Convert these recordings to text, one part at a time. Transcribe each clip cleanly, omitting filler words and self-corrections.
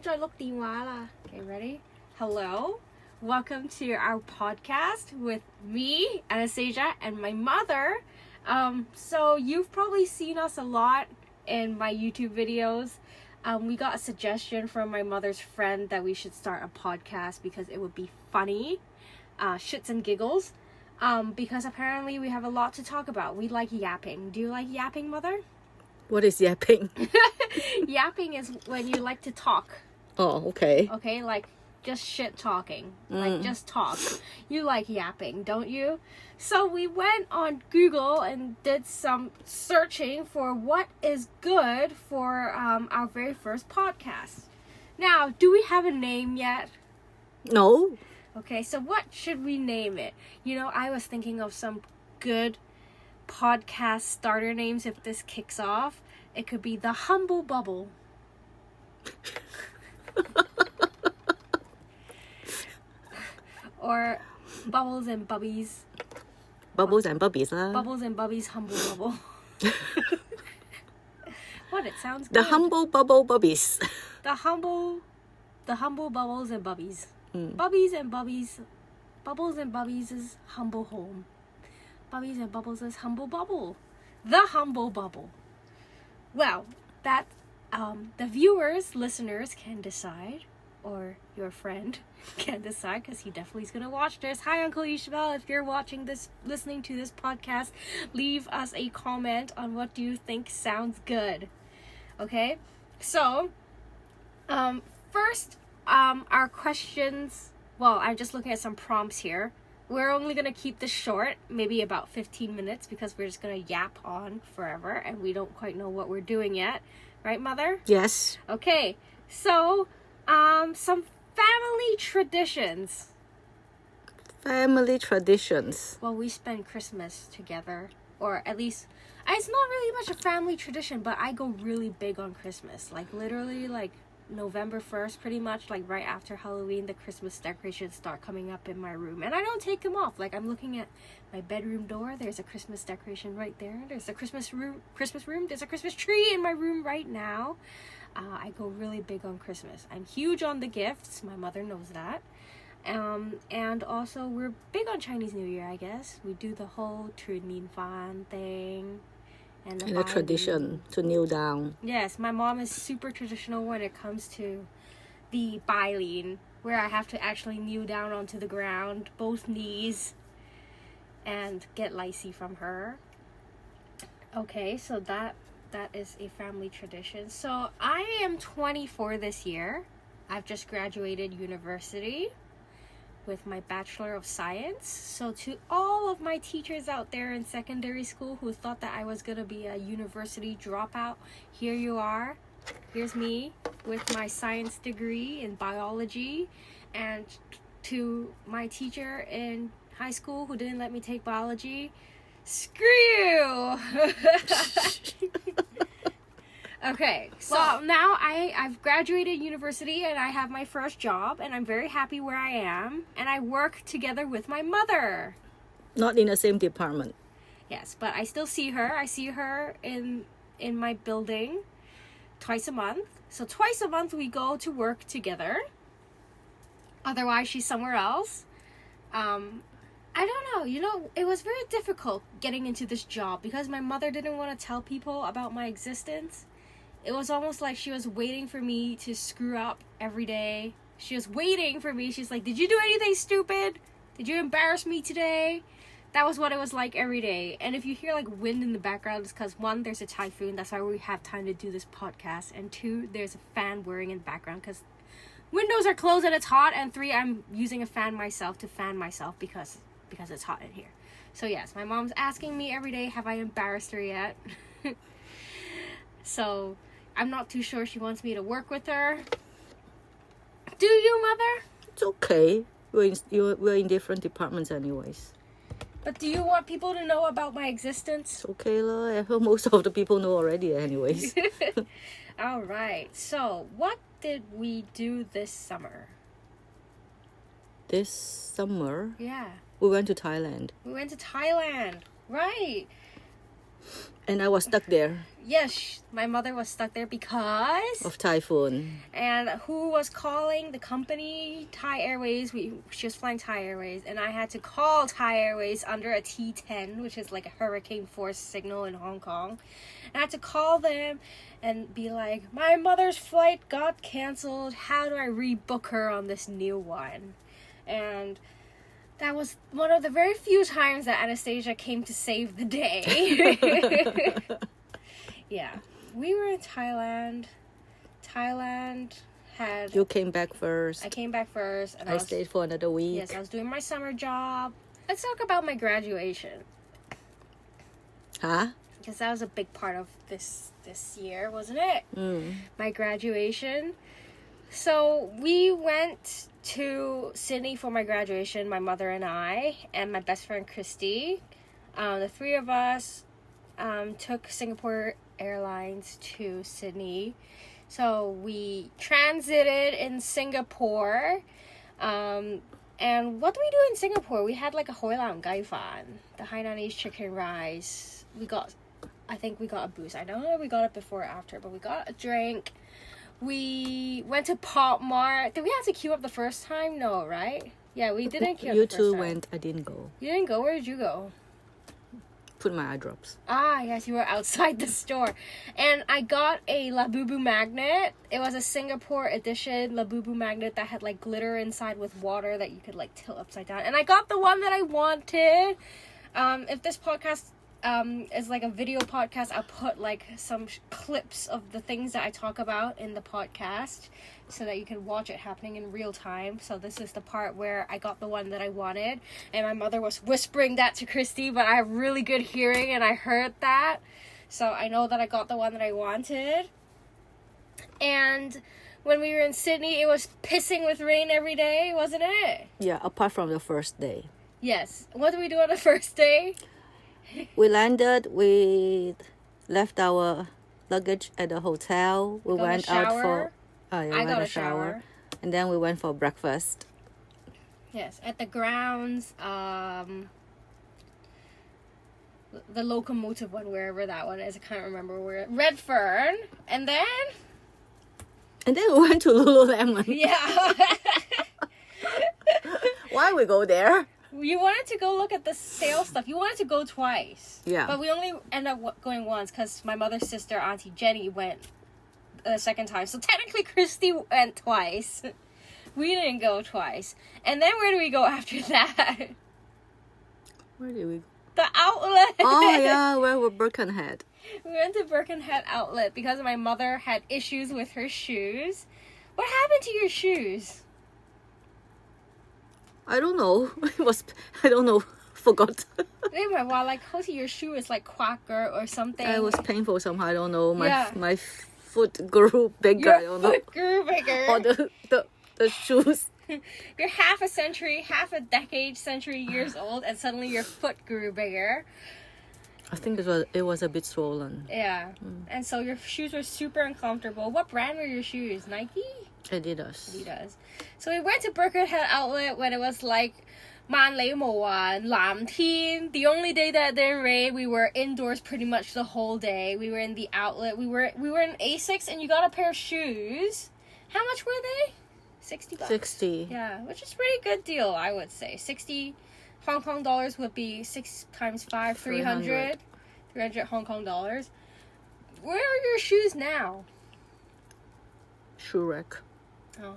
再碌電話啦. Okay, ready? Hello. Welcome to our podcast with me, Anastasia, and my mother. So you've probably seen us a lot in my YouTube videos. We got a suggestion from my mother's friend that we should start a podcast because it would be funny, shits and giggles. Because apparently we have a lot to talk about. We like yapping. Do you like yapping, Mother? What is yapping? Yapping is when you like to talk. Oh, okay. Okay, like just shit talking. Like just talk. You like yapping, don't you? So we went on Google and did some searching for what is good for our very first podcast. Now, do we have a name yet? No. Okay, so what should we name it? You know, I was thinking of some good podcast starter names if this kicks off. It could be The Humble Bubble. Or Bubbles and Bubbies. Bubbles and Bubbies lah. Bubbles and Bubbies Humble Bubble. What? It sounds good. The Humble Bubble Bubbies. The humble Bubbles and Bubbies. Bubbies and Bubbies. Bubbles and Bubbies is humble home. Bubbies and Bubbles is humble bubble. The Humble Bubble. Well, that the viewers, listeners can decide, or your friend can decide, because he definitely is going to watch this. Hi, Uncle Ishmael. If you're watching this, listening to this podcast, leave us a comment on what do you think sounds good. Okay? So, first, our questions, well, I'm just looking at some prompts here. We're only going to keep this short, maybe about 15 minutes, because we're just going to yap on forever, and we don't quite know what we're doing yet. Right, Mother? Yes. Okay, so, some family traditions. Family traditions. Well, we spend Christmas together, or at least, it's not really much a family tradition, but I go really big on Christmas. Like, literally, like, November 1st, pretty much, like right after Halloween, the Christmas decorations start coming up in my room, and I don't take them off. Like, I'm looking at my bedroom door, there's a Christmas decoration right there, there's a Christmas room, there's a Christmas tree in my room right now. I go really big on Christmas. I'm huge on the gifts, my mother knows that. And also we're big on Chinese New Year, I guess. We do the whole 吃年饭 thing. And a tradition to kneel down. Yes, my mom is super traditional when it comes to the bailin, where I have to actually kneel down onto the ground, both knees, and get laisi from her. Okay, so that is a family tradition. So I am 24 this year. I've just graduated university with my Bachelor of Science. So to all of my teachers out there in secondary school who thought that I was going to be a university dropout, here you are. Here's me with my science degree in biology. And to my teacher in high school who didn't let me take biology, screw you! Okay, so now I've graduated university and I have my first job and I'm very happy where I am, and I work together with my mother. Not in the same department. Yes, but I still see her. I see her in my building twice a month. So twice a month we go to work together. Otherwise she's somewhere else. I don't know, you know, it was very difficult getting into this job because my mother didn't want to tell people about my existence. It was almost like she was waiting for me to screw up every day. She was waiting for me. She's like, did you do anything stupid? Did you embarrass me today? That was what it was like every day. And if you hear like wind in the background, it's because 1, there's a typhoon. That's why we have time to do this podcast. And 2, there's a fan whirring in the background because windows are closed and it's hot. And 3, I'm using a fan myself to fan myself because it's hot in here. So yes, my mom's asking me every day, have I embarrassed her yet? So I'm not too sure she wants me to work with her. Do you, Mother? It's okay. We're in different departments anyways. But do you want people to know about my existence? It's okay lah. I heard most of the people know already anyways. All right. So what did we do this summer? This summer? Yeah. We went to Thailand. We went to Thailand. Right. And I was stuck there Yes, my mother was stuck there because... of typhoon. And who was calling the company? Thai Airways. She was flying Thai Airways, and I had to call Thai Airways under a T10, which is like a hurricane force signal in Hong Kong. And I had to call them and be like, my mother's flight got canceled. How do I rebook her on this new one? And that was one of the very few times that Anastasia came to save the day. Yeah, we were in Thailand. Thailand had... You came back first. I came back first. And I stayed for another week. Yes, I was doing my summer job. Let's talk about my graduation. Huh? Because that was a big part of this year, wasn't it? My graduation. So we went to Sydney for my graduation, my mother and I, and my best friend Christy. The three of us took Singapore Airlines to Sydney. So we transited in Singapore. And what do we do in Singapore? We had like a Hoi Lam Gai Fan, the Hainanese chicken rice. I think we got a booze. I don't know if we got it before or after, but we got a drink. We went to Pop Mart. Did we have to queue up the first time? No, right? Yeah, we didn't queue up You the first two time. went, I didn't go. You didn't go? Where did you go? Put my eye drops. Ah, yes, you were outside the store. And I got a Labubu magnet. It was a Singapore edition Labubu magnet that had like glitter inside with water that you could like tilt upside down. And I got the one that I wanted. If this podcast is like a video podcast, I'll put like some clips of the things that I talk about in the podcast so that you can watch it happening in real time. So this is the part where I got the one that I wanted, and my mother was whispering that to Christy, but I have really good hearing and I heard that, so I know that I got the one that I wanted. And when we were in Sydney, it was pissing with rain every day, wasn't it? Yeah, apart from the first day. Yes. What did we do on the first day? We landed, we left our luggage at the hotel. We went out for... I got a shower. And then we went for breakfast. Yes, at the grounds, the locomotive one, wherever that one is, I can't remember where. Redfern, and then we went to Lululemon. Yeah. Why we go there? You wanted to go look at the sale stuff. You wanted to go twice. Yeah. But we only ended up going once because my mother's sister, Auntie Jenny, went the second time. So technically, Christy went twice. We didn't go twice. And then where do we go after that? Where did we go? The outlet. Oh, yeah, where we Birkenhead. We went to Birkenhead Outlet because my mother had issues with her shoes. What happened to your shoes? I don't know. I don't know. Forgot. Well, like, Hoti, your shoe is like quacker or something. It was painful somehow. I don't know. Yeah. My foot grew bigger. Your I don't know. foot grew bigger. Or the shoes. You're half a decade, century years old, and suddenly your foot grew bigger. I think it was a bit swollen. Yeah. And so your shoes were super uncomfortable. What brand were your shoes? Nike? Adidas. So we went to Birkenhead Outlet when it was like Man Lei Mo Wan, Lam Tien. The only day that it didn't rain, we were indoors pretty much the whole day. We were in the outlet. We were in Asics, and you got a pair of shoes. How much were they? $60. 60. Yeah, which is a pretty good deal, I would say. 60 Hong Kong dollars would be 6 times 5, 300. 300 Hong Kong dollars. Where are your shoes now? Shoe rack. Oh,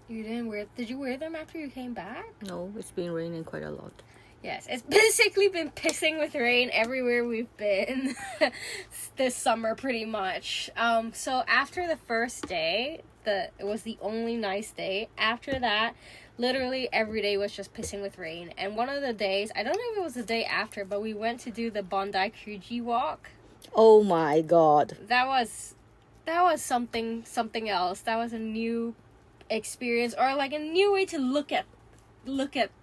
you didn't wear... Did you wear them after you came back? No, it's been raining quite a lot. Yes, it's basically been pissing with rain everywhere we've been this summer, pretty much. So after the first day, it was the only nice day. After that, literally every day was just pissing with rain. And one of the days, I don't know if it was the day after, but we went to do the Bondi Cruji walk. Oh my god. That was something else. That was a new experience, or like a new way to look at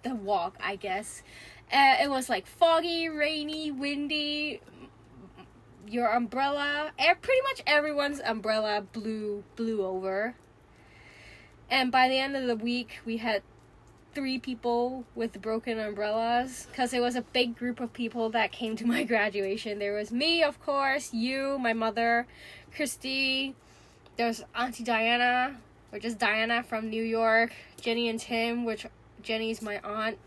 the walk, I guess. It was like foggy, rainy, windy. Your umbrella, pretty much everyone's umbrella blew over. And by the end of the week, we had 3 people with broken umbrellas because it was a big group of people that came to my graduation. There was me, of course, you, my mother, Christy, there's Auntie Diana, which is Diana from New York, Jenny and Tim, which Jenny's my aunt,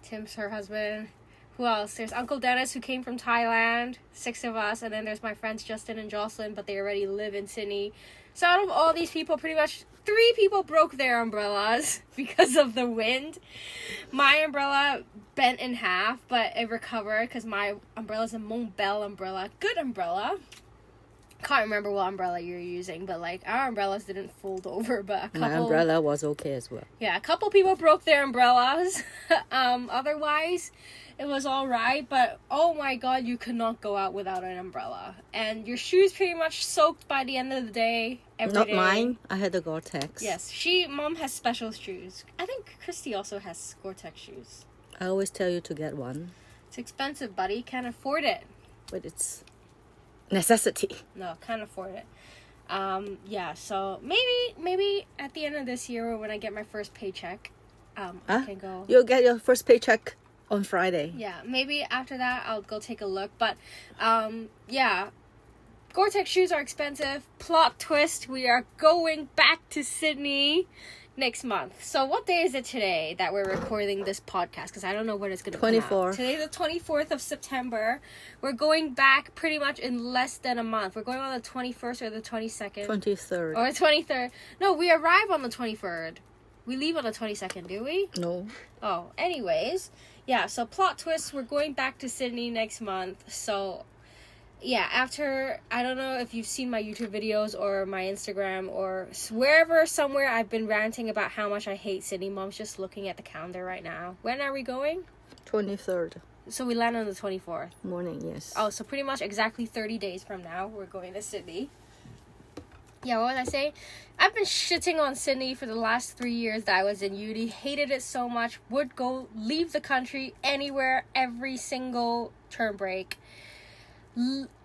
Tim's her husband. Who else? There's Uncle Dennis, who came from Thailand, 6 of us, and then there's my friends Justin and Jocelyn, but they already live in Sydney. So out of all these people, pretty much 3 people broke their umbrellas because of the wind. My umbrella bent in half, but it recovered because my umbrella is a Montbell umbrella. Good umbrella. Can't remember what umbrella you're using, but like our umbrellas didn't fold over, but a couple... My umbrella was okay as well. Yeah, a couple people broke their umbrellas. Otherwise, it was all right, but oh my god, you could not go out without an umbrella. And your shoes pretty much soaked by the end of the day. Every day. Mine. I had the Gore-Tex. Yes, Mom has special shoes. I think Christy also has Gore-Tex shoes. I always tell you to get one. It's expensive, buddy. Can't afford it. But it's necessity. No, can't afford it. Yeah, so maybe at the end of this year or when I get my first paycheck, I can go. You'll get your first paycheck on Friday. Yeah, maybe after that I'll go take a look. But yeah, Gore-Tex shoes are expensive. Plot twist, we are going back to Sydney next month. So what day is it today that we're recording this podcast? Because I don't know when it's going to come out. Today's the 24th of September. We're going back pretty much in less than a month. We're going on the 21st or the 22nd. 23rd. Or 23rd. No, we arrive on the 23rd. We leave on the 22nd, do we? No. Oh, anyways. Yeah, so plot twist, we're going back to Sydney next month. So yeah, after, I don't know if you've seen my YouTube videos or my Instagram or somewhere I've been ranting about how much I hate Sydney. Mom's just looking at the calendar right now. When are we going? 23rd. So we land on the 24th. Morning, yes. Oh, so pretty much exactly 30 days from now, we're going to Sydney. Yeah, what was I saying? I've been shitting on Sydney for the last 3 years that I was in uni. Hated it so much. Would go leave the country anywhere every single term break.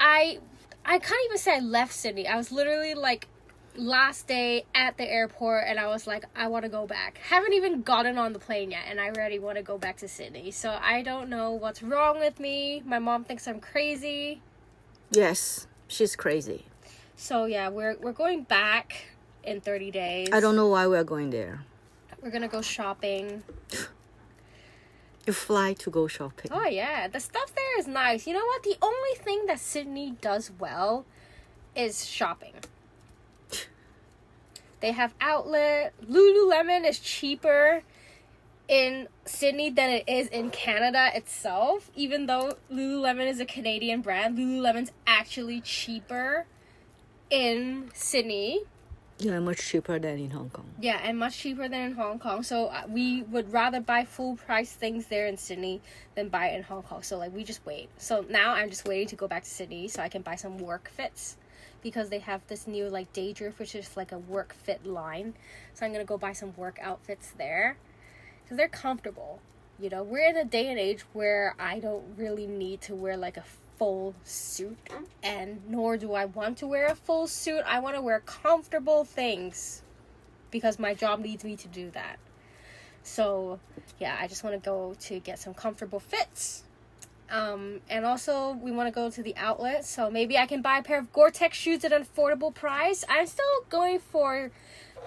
I can't even say I left Sydney. I was literally like last day at the airport and I was like, I want to go back. Haven't even gotten on the plane yet and I already want to go back to Sydney. So I don't know what's wrong with me. My mom thinks I'm crazy. Yes, she's crazy. So yeah, we're going back in 30 days. I don't know why we're going there. We're gonna go shopping. You fly to go shopping. Oh yeah, the stuff there is nice. You know what? The only thing that Sydney does well is shopping. They have outlet. Lululemon is cheaper in Sydney than it is in Canada itself. Even though Lululemon is a Canadian brand, Lululemon's actually cheaper in Sydney. Yeah, much cheaper than in Hong Kong. Yeah, and much cheaper than in Hong Kong. So we would rather buy full price things there in Sydney than buy it in Hong Kong. So like we just wait. So now I'm just waiting to go back to Sydney so I can buy some work fits because they have this new like day drift, which is like a work fit line. So I'm gonna go buy some work outfits there because they're comfortable. You know, we're in a day and age where I don't really need to wear like a full suit, and nor do I want to wear a full suit. I want to wear comfortable things because my job needs me to do that. So yeah, I just want to go to get some comfortable fits. And also we want to go to the outlet, so maybe I can buy a pair of Gore-Tex shoes at an affordable price. I'm still going for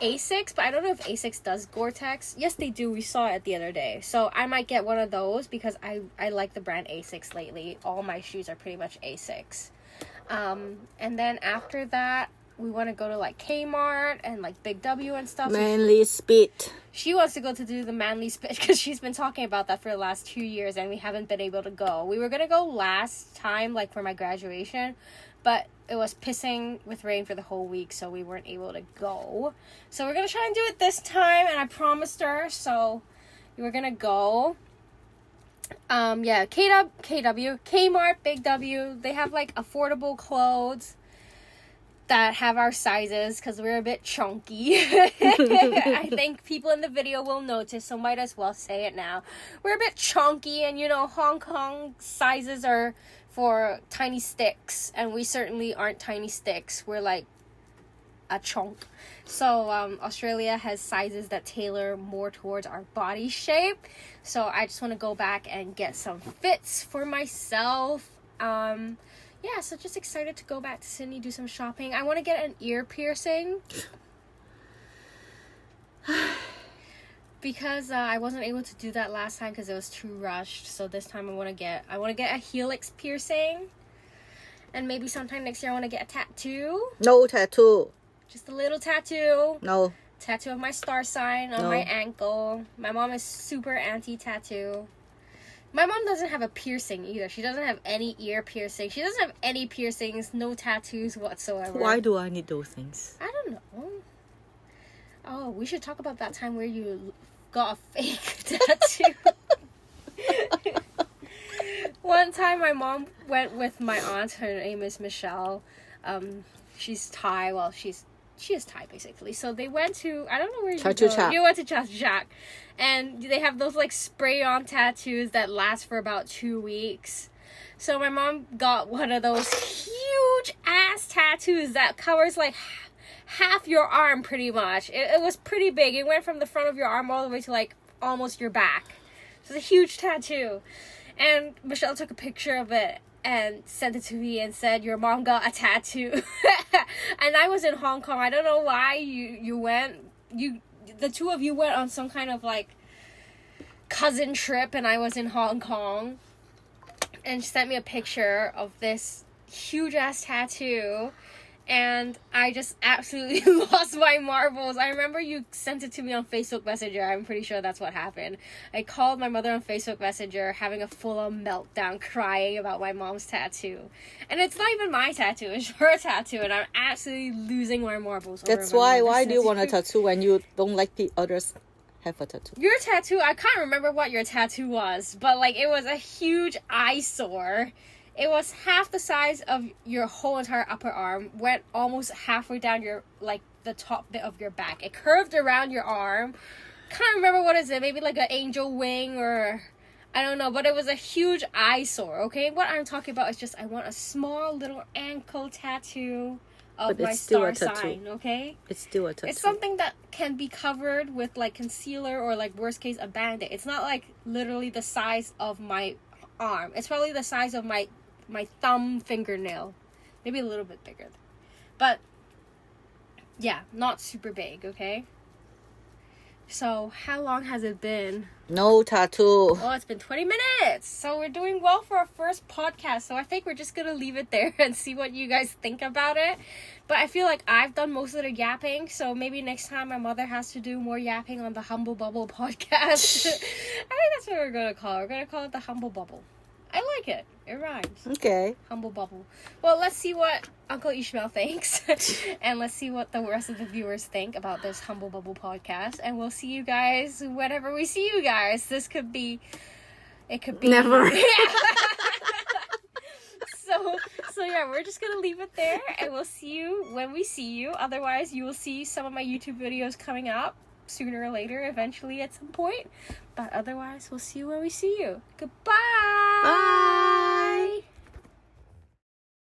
Asics, but I don't know if Asics does Gore-Tex. Yes, they do. We saw it the other day. So I might get one of those because I like the brand Asics lately. All my shoes are pretty much Asics. And then after that, we want to go to like Kmart and like Big W and stuff. Manly Spit. She wants to go to do the Manly Spit because she's been talking about that for the last 2 years and we haven't been able to go. We were going to go last time, like for my graduation, but it was pissing with rain for the whole week, so we weren't able to go. So we're going to try and do it this time, and I promised her, so we're going to go. Yeah, Kmart, Big W, they have, like, affordable clothes that have our sizes, because we're a bit chunky. I think people in the video will notice, so might as well say it now. We're a bit chunky, and, you know, Hong Kong sizes are for tiny sticks, and we certainly aren't tiny sticks. We're like a chunk. So Australia has sizes that tailor more towards our body shape. So I just want to go back and get some fits for myself. Yeah, so just excited to go back to Sydney, do some shopping. I want to get an ear piercing. Because I wasn't able to do that last time because it was too rushed. So this time I want to get a helix piercing. And maybe sometime next year I want to get a tattoo. No tattoo. Just a little tattoo. No. Tattoo of my star sign on my ankle. My mom is super anti-tattoo. My mom doesn't have a piercing either. She doesn't have any ear piercing. She doesn't have any piercings, no tattoos whatsoever. Why do I need those things? I don't know. Oh, we should talk about that time where you got a fake tattoo. One time my mom went with my aunt. Her name is Michelle. She's Thai. Well, she is Thai basically. So they went to, I don't know where you go. You went to Chatuchak. And they have those like spray on tattoos that last for about 2 weeks. So my mom got one of those huge ass tattoos that covers like half your arm pretty much. It was pretty big. It went from the front of your arm all the way to like almost your back. It was a huge tattoo. And Michelle took a picture of it and sent it to me and said, your mom got a tattoo. And I was in Hong Kong. I don't know why you went. The two of you went on some kind of like cousin trip, and I was in Hong Kong. And she sent me a picture of this huge ass tattoo. And I just absolutely lost my marbles. I remember you sent it to me on Facebook Messenger. I'm pretty sure that's what happened. I called my mother on Facebook Messenger, having a full-on meltdown, crying about my mom's tattoo. And it's not even my tattoo. It's her tattoo. And I'm absolutely losing my marbles. That's why do you want a tattoo when you don't like the others have a tattoo? Your tattoo, I can't remember what your tattoo was. But, like, it was a huge eyesore. It was half the size of your whole entire upper arm, went almost halfway down your, like, the top bit of your back. It curved around your arm. Can't remember what is it, maybe like an angel wing or, I don't know, but it was a huge eyesore, okay? What I'm talking about is just, I want a small little ankle tattoo of my star sign, okay? It's still a tattoo. It's something that can be covered with, like, concealer or, like, worst case, a Band-Aid. It's not, like, literally the size of my arm. It's probably the size of my thumb fingernail, maybe a little bit bigger, but yeah, not super big. Okay, so how long has it been? No tattoo. Well, it's been 20 minutes, so we're doing well for our first podcast. So I think we're just gonna leave it there and see what you guys think about it. But I feel like I've done most of the yapping, so maybe next time my mother has to do more yapping on the Humble Bubble podcast. I think that's what we're gonna call it. We're gonna call it the Humble Bubble. I like it. It rhymes. Okay. Humble Bubble. Well, let's see what Uncle Ishmael thinks. And let's see what the rest of the viewers think about this Humble Bubble podcast. And we'll see you guys whenever we see you guys. It could be never. So yeah, we're just gonna leave it there, and we'll see you when we see you. Otherwise, you will see some of my YouTube videos coming up sooner or later, eventually at some point. But otherwise, we'll see you when we see you. Goodbye. Bye.